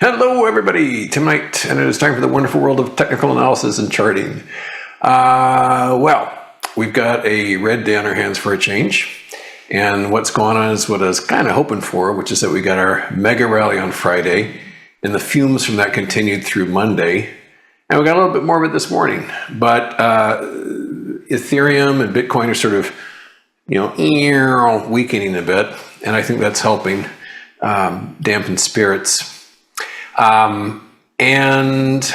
Hello, everybody. Tonight, and it is time for the wonderful world of technical analysis and charting. Well, we've got a red day on our hands for a change. And what's going on is what I was kind of hoping for, which is that we got our mega rally on Friday, and the fumes from that continued through Monday. And we got a little bit more of it this morning. But Ethereum and Bitcoin are sort of, weakening a bit. And I think that's helping dampen spirits. And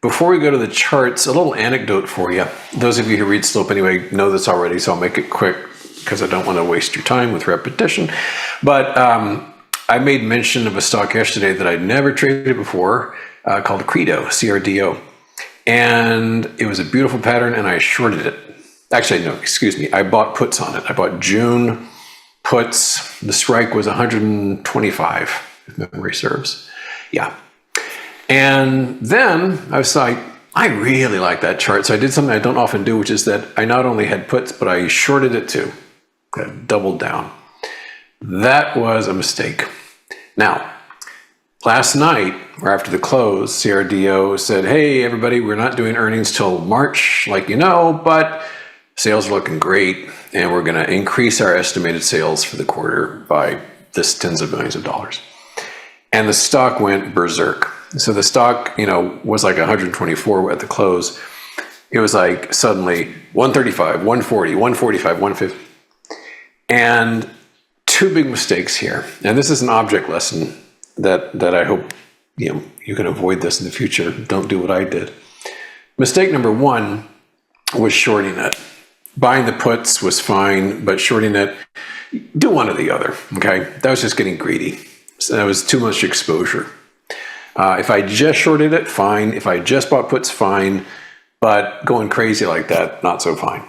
before we go to the charts, a little anecdote for you. Those of you who read Slope anyway know this already, so I'll make it quick because I don't want to waste your time with repetition. But I made mention of a stock yesterday that I'd never traded before called Credo, CRDO. And it was a beautiful pattern and I shorted it. Actually, no, excuse me. I bought puts on it. I bought June puts. The strike was 125, if memory serves. Yeah. And then I was like, I really like that chart. So I did something I don't often do, which is that I not only had puts, but I shorted it too. I doubled down. That was a mistake. Now, last night, or after the close, CRDO said, hey, everybody, we're not doing earnings till March, like you know, but sales are looking great. And we're going to increase our estimated sales for the quarter by this tens of millions of dollars. And the stock went berserk. So the stock, was like 124 at the close. It was like suddenly 135, 140, 145, 150. And two big mistakes here. And this is an object lesson that I hope, you can avoid this in the future. Don't do what I did. Mistake number one was shorting it. Buying the puts was fine, but shorting it, do one or the other, okay? That was just getting greedy. So that was too much exposure. If I just shorted it, fine. If I just bought puts, fine. But going crazy like that, not so fine.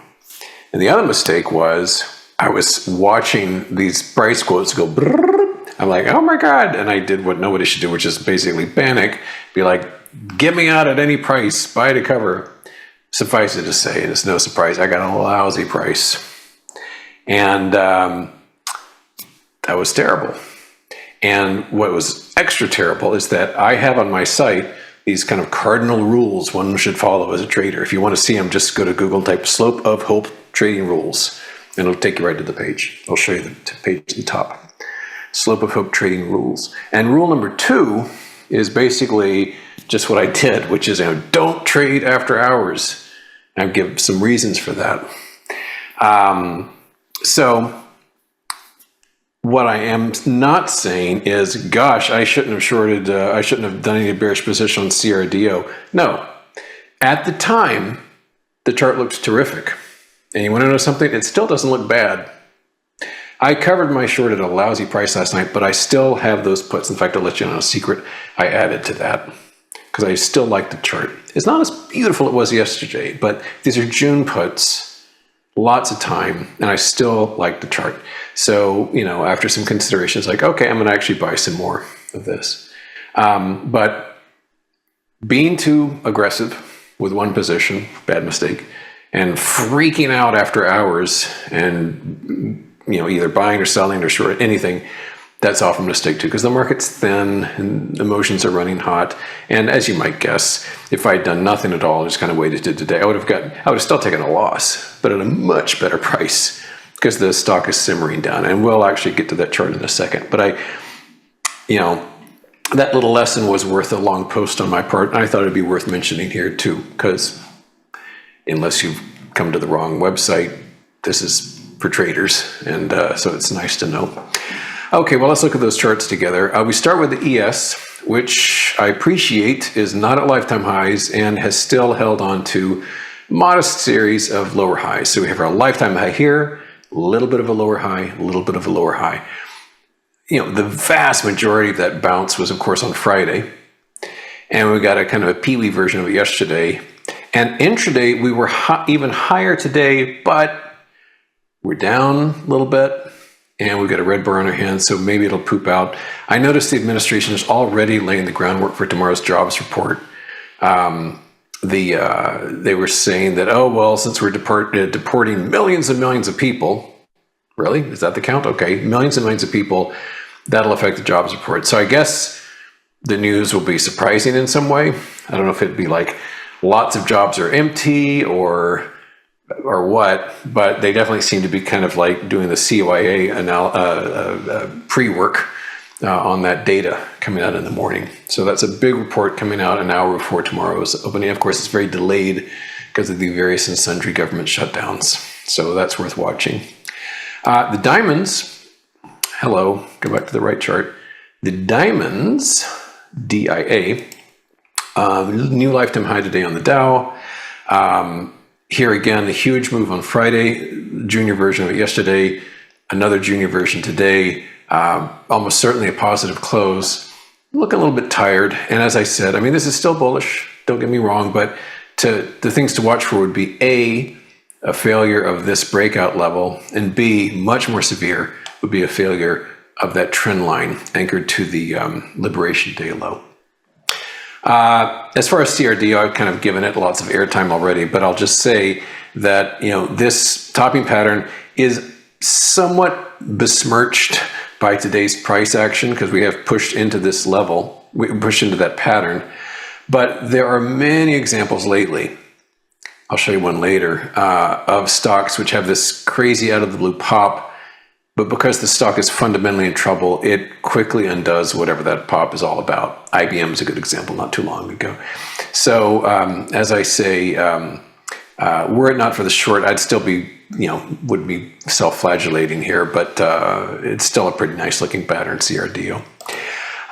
And the other mistake was I was watching these price quotes go brrr. I'm like, oh my God. And I did what nobody should do, which is basically panic. Be like, get me out at any price, buy to cover. Suffice it to say, and it's no surprise, I got a lousy price. And that was terrible. And what was extra terrible is that I have on my site these kind of cardinal rules one should follow as a trader. If you want to see them, just go to Google, type Slope of Hope Trading Rules, and it'll take you right to the page. I'll show you the page at the top. Slope of Hope Trading Rules. And rule number 2 is basically just what I did, which is don't trade after hours. I'll give some reasons for that. So what I am not saying is, gosh, I shouldn't have shorted, I shouldn't have done any bearish position on CRDO. No. At the time, the chart looks terrific. And you want to know something? It still doesn't look bad. I covered my short at a lousy price last night, but I still have those puts. In fact, I'll let you know a secret. I added to that because I still like the chart. It's not as beautiful as it was yesterday, but these are June puts, lots of time, and I still like the chart. So, after some considerations, like, okay, I'm going to actually buy some more of this. But being too aggressive with one position, bad mistake, and freaking out after hours and, either buying or selling or short anything, that's often a mistake too, because the market's thin and emotions are running hot. And as you might guess, if I'd done nothing at all, just kind of waited to today, I would have still taken a loss, but at a much better price because the stock is simmering down. And we'll actually get to that chart in a second. But that little lesson was worth a long post on my part. And I thought it'd be worth mentioning here too, because unless you've come to the wrong website, this is for traders. And so it's nice to know. Okay, well, let's look at those charts together. We start with the ES, which I appreciate is not at lifetime highs and has still held on to modest series of lower highs. So we have our lifetime high here, a little bit of a lower high, a little bit of a lower high. The vast majority of that bounce was, of course, on Friday. And we got a kind of a peewee version of it yesterday. And intraday, we were even higher today, but we're down a little bit. And we've got a red bar on our hands, so maybe it'll poop out. I noticed the administration is already laying the groundwork for tomorrow's jobs report. They were saying that, since we're deporting millions and millions of people, really? Is that the count? Okay, millions and millions of people, that'll affect the jobs report. So I guess the news will be surprising in some way. I don't know if it'd be like lots of jobs are empty or what, but they definitely seem to be kind of like doing the CYA pre-work on that data coming out in the morning. So that's a big report coming out an hour before tomorrow's opening. Of course, it's very delayed because of the various and sundry government shutdowns. So that's worth watching. The diamonds, hello, go back to the right chart. The diamonds, DIA, new lifetime high today on the Dow. Here again, a huge move on Friday, junior version of it yesterday, another junior version today, almost certainly a positive close. Looking a little bit tired. And as I said, I mean, this is still bullish, don't get me wrong, but the things to watch for would be a failure of this breakout level, and B, much more severe, would be a failure of that trend line anchored to the Liberation Day low. As far as CRD, I've kind of given it lots of airtime already, but I'll just say that, this topping pattern is somewhat besmirched by today's price action because we have pushed into this level, we pushed into that pattern. But there are many examples lately, I'll show you one later, of stocks which have this crazy out of the blue pop, but because the stock is fundamentally in trouble, it quickly undoes whatever that pop is all about. IBM is a good example not too long ago. So as I say, were it not for the short, I'd still be, would be self-flagellating here, but it's still a pretty nice looking pattern, CRDO.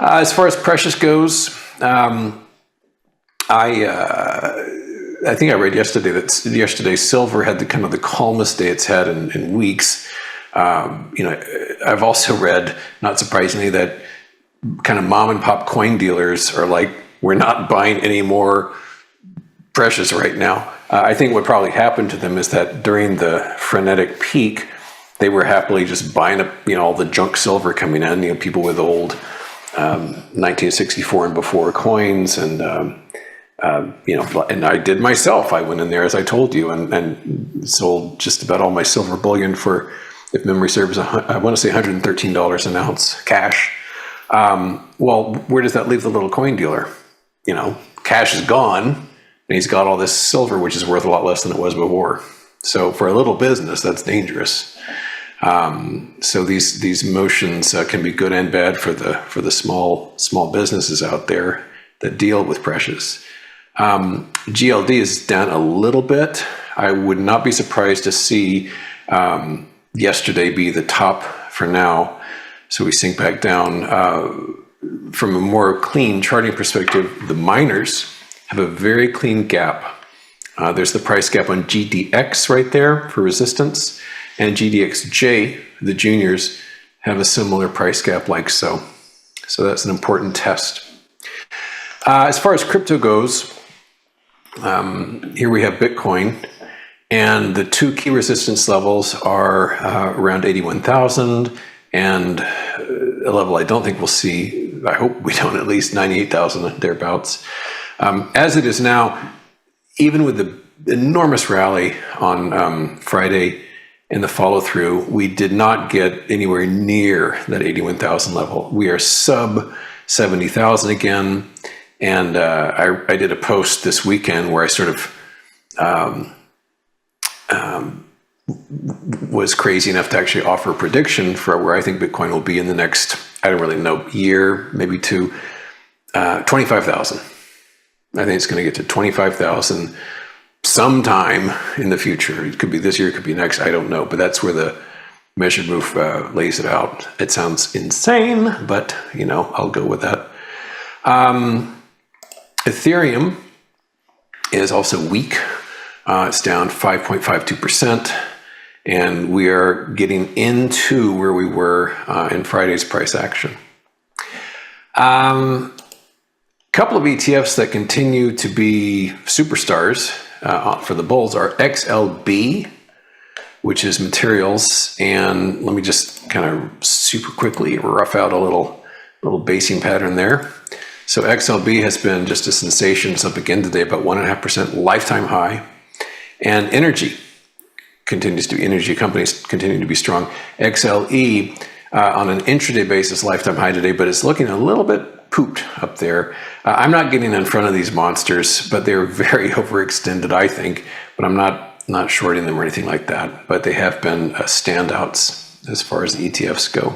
As far as precious goes, I think I read yesterday that yesterday silver had the kind of the calmest day it's had in weeks. I've also read, not surprisingly, that kind of mom and pop coin dealers are like, we're not buying any more precious right now. I think what probably happened to them is that during the frenetic peak, they were happily just buying up, all the junk silver coming in, people with old 1964 and before coins and, and I did myself. I went in there, as I told you, and sold just about all my silver bullion for, if memory serves, I want to say $113 an ounce cash. Well, where does that leave the little coin dealer? Cash is gone, and he's got all this silver, which is worth a lot less than it was before. So for a little business, that's dangerous. So these motions can be good and bad for the small businesses out there that deal with precious. GLD is down a little bit. I would not be surprised to see yesterday be the top for now. So we sink back down. From a more clean charting perspective, the miners have a very clean gap. There's the price gap on GDX right there for resistance, and GDXJ, the juniors, have a similar price gap like so. So that's an important test. As far as crypto goes, here we have Bitcoin, and the two key resistance levels are around 81,000 and a level I don't think we'll see, I hope we don't, at least 98,000 thereabouts. As it is now, even with the enormous rally on Friday and the follow through, we did not get anywhere near that 81,000 level. We are sub 70,000 again. And I did a post this weekend where I sort of was crazy enough to actually offer a prediction for where I think Bitcoin will be in the next, I don't really know, year, maybe two, 25,000. I think it's going to get to 25,000 sometime in the future. It could be this year, it could be next, I don't know. But that's where the measured move lays it out. It sounds insane, but, I'll go with that. Ethereum is also weak. It's down 5.52%, and we are getting into where we were in Friday's price action. Couple of ETFs that continue to be superstars for the bulls are XLB, which is materials, and let me just kind of super quickly rough out a little basing pattern there. So XLB has been just a sensation. It's up again today, about 1.5% lifetime high. And energy companies continue to be strong. XLE on an intraday basis, lifetime high today, but it's looking a little bit pooped up there. I'm not getting in front of these monsters, but they're very overextended, I think. But I'm not shorting them or anything like that. But they have been standouts as far as the ETFs go.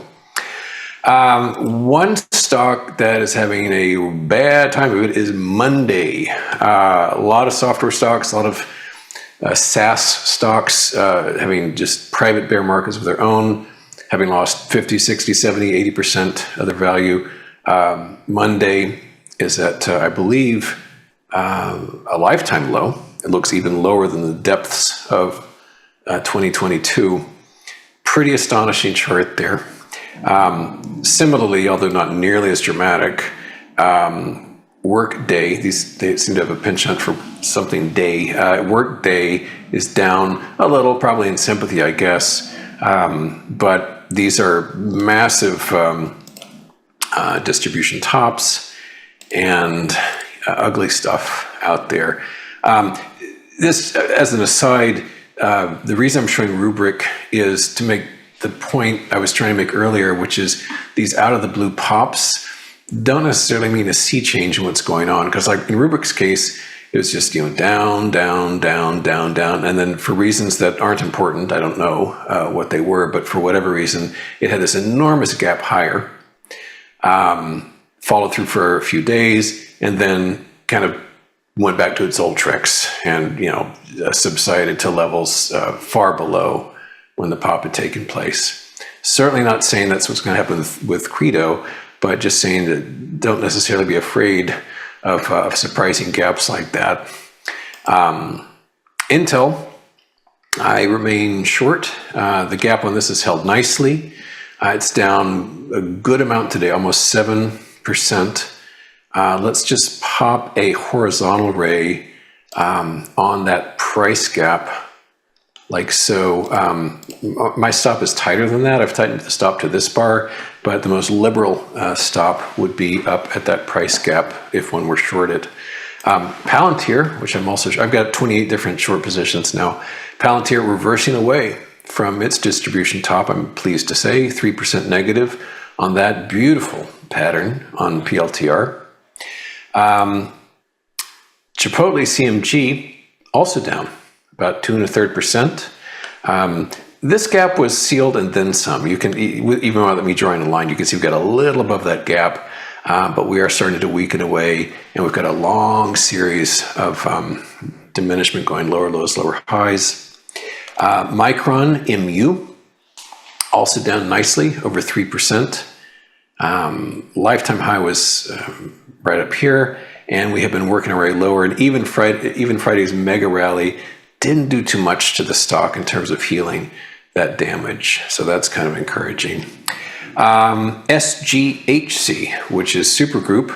One stock that is having a bad time of it is Monday. A lot of software stocks, a lot of SaaS stocks having just private bear markets of their own, having lost 50, 60, 70, 80% of their value. Monday is at, I believe, a lifetime low. It looks even lower than the depths of 2022. Pretty astonishing chart there. Similarly, although not nearly as dramatic, Workday, they seem to have a penchant for something day. Workday is down a little, probably in sympathy, I guess. But these are massive distribution tops and ugly stuff out there. This, as an aside, the reason I'm showing rubric is to make the point I was trying to make earlier, which is these out of the blue pops don't necessarily mean a sea change in what's going on. Because like in rubric's case, it was just, down, down, down, down, down. And then for reasons that aren't important, I don't know what they were, but for whatever reason, it had this enormous gap higher, followed through for a few days, and then kind of went back to its old tricks and, subsided to levels far below when the pop had taken place. Certainly not saying that's what's going to happen with Credo, but just saying that don't necessarily be afraid of surprising gaps like that. Intel, I remain short. The gap on this is held nicely. It's down a good amount today, almost 7%. Let's just pop a horizontal ray on that price gap, like so. My stop is tighter than that. I've tightened the stop to this bar, but the most liberal stop would be up at that price gap if one were shorted. Palantir, which I've got 28 different short positions now. Palantir reversing away from its distribution top, I'm pleased to say, 3% negative on that beautiful pattern on PLTR. Chipotle CMG also down about 2 1/3%. This gap was sealed and then some. You can, even without me drawing a line, you can see we've got a little above that gap, but we are starting to weaken away, and we've got a long series of diminishment going lower lows, lower highs. Micron MU also down nicely, over 3%. Lifetime high was right up here, and we have been working our way lower. And even Friday's mega rally didn't do too much to the stock in terms of healing that damage. So that's kind of encouraging. SGHC, which is Supergroup,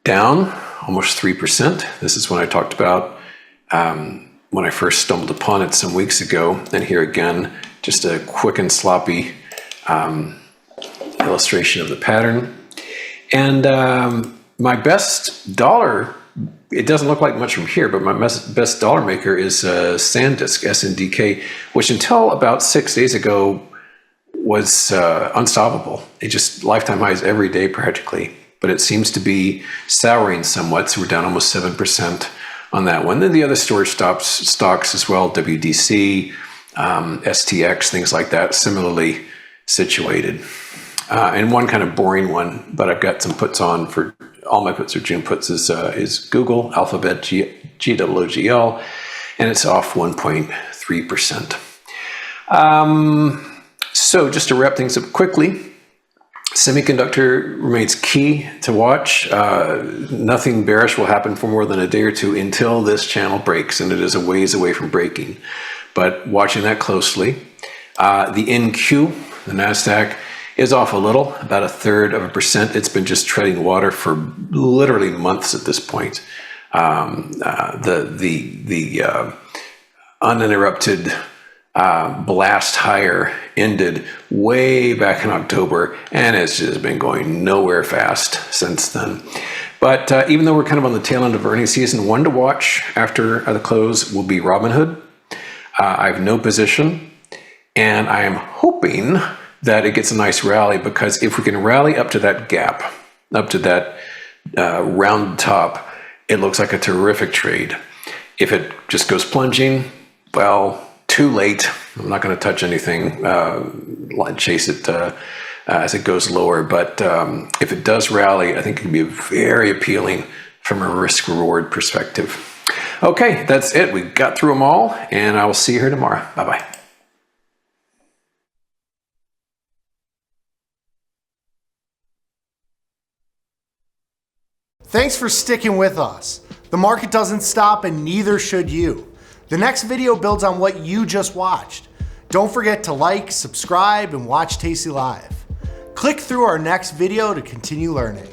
down almost 3%. This is one I talked about when I first stumbled upon it some weeks ago. And here again, just a quick and sloppy illustration of the pattern. And my best dollar, it doesn't look like much from here, but my best dollar maker is SanDisk, SNDK, which until about 6 days ago was unstoppable. It just lifetime highs every day practically, but it seems to be souring somewhat. So we're down almost 7% on that one. Then the other storage stocks as well, WDC, STX, things like that, similarly situated. And one kind of boring one, but I've got some puts on for all my puts are June puts is Google, Alphabet, GWGL, and it's off 1.3%. So just to wrap things up quickly, semiconductor remains key to watch. Nothing bearish will happen for more than a day or two until this channel breaks, and it is a ways away from breaking. But watching that closely. The NQ, the NASDAQ, is off a little, about 1/3%. It's been just treading water for literally months at this point. The uninterrupted blast higher ended way back in October, and it's just been going nowhere fast since then. But even though we're kind of on the tail end of earnings season, one to watch after the close will be Robinhood. I have no position, and I am hoping that it gets a nice rally, because if we can rally up to that gap, up to that round top, it looks like a terrific trade. If it just goes plunging, well, too late. I'm not going to touch anything, chase it as it goes lower. But if it does rally, I think it can be very appealing from a risk-reward perspective. Okay, that's it. We got through them all, and I will see you here tomorrow. Bye-bye. Thanks for sticking with us. The market doesn't stop, and neither should you. The next video builds on what you just watched. Don't forget to like, subscribe, and watch Tasty Live. Click through our next video to continue learning.